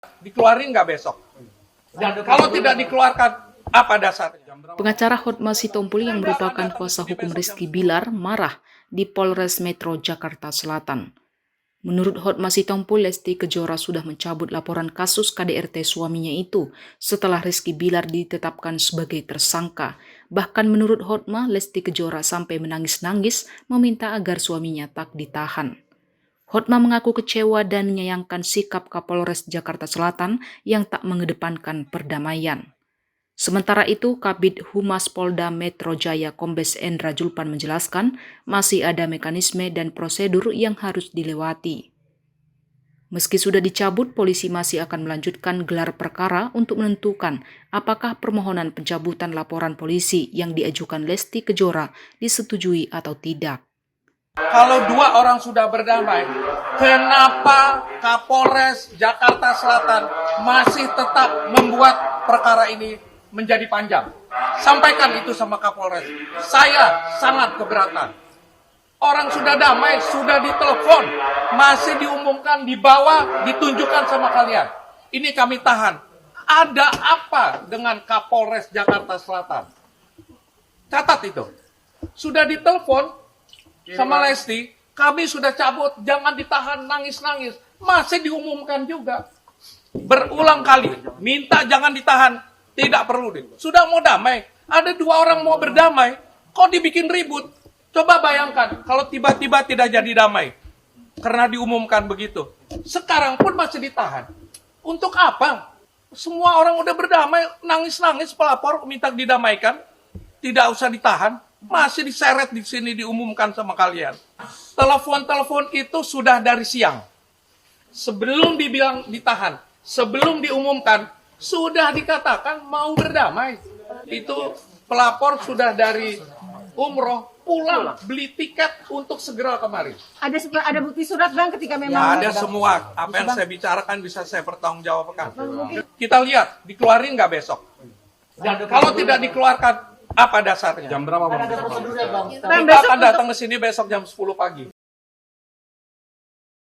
Dikeluarin nggak besok? Dan kalau tidak dikeluarkan, apa dasarnya? Pengacara Hotma Sitompul yang merupakan kuasa hukum Rizky Bilar marah di Polres Metro Jakarta Selatan. Menurut Hotma Sitompul, Lesti Kejora sudah mencabut laporan kasus KDRT suaminya itu setelah Rizky Bilar ditetapkan sebagai tersangka. Bahkan menurut Hotma, Lesti Kejora sampai menangis-nangis meminta agar suaminya tak ditahan. Hotma mengaku kecewa dan menyayangkan sikap Kapolres Jakarta Selatan yang tak mengedepankan perdamaian. Sementara itu, Kabid Humas Polda Metro Jaya Kombes Endra Julpan menjelaskan masih ada mekanisme dan prosedur yang harus dilewati. Meski sudah dicabut, polisi masih akan melanjutkan gelar perkara untuk menentukan apakah permohonan pencabutan laporan polisi yang diajukan Lesti Kejora disetujui atau tidak. Kalau dua orang sudah berdamai, kenapa Kapolres Jakarta Selatan masih tetap membuat perkara ini menjadi panjang? Sampaikan itu sama Kapolres. Saya sangat keberatan. Orang sudah damai, sudah ditelepon, masih diumumkan, dibawa, ditunjukkan sama kalian. Ini kami tahan. Ada apa dengan Kapolres Jakarta Selatan? Catat itu. Sudah ditelepon sama Lesti, kami sudah cabut, jangan ditahan, nangis-nangis. Masih diumumkan juga. Berulang kali, minta jangan ditahan, tidak perlu deh. Sudah mau damai, ada dua orang mau berdamai, kok dibikin ribut? Coba bayangkan, kalau tiba-tiba tidak jadi damai, karena diumumkan begitu. Sekarang pun masih ditahan. Untuk apa? Semua orang udah berdamai, nangis-nangis pelapor minta didamaikan, tidak usah ditahan. Masih diseret di sini diumumkan sama kalian. Telepon-telepon itu sudah dari siang. Sebelum dibilang ditahan, sebelum diumumkan, sudah dikatakan mau berdamai. Itu pelapor sudah dari umroh pulang beli tiket untuk segera kemari. Ada bukti surat Bang ketika memang Ya, ada semua. Apa yang saya bicarakan bisa saya pertanggungjawabkan. Kita lihat dikeluarin nggak besok. Dan kalau tidak dikeluarkan, apa dasarnya? Jam berapa, Bang? Kita akan datang ke sini besok jam 10 pagi.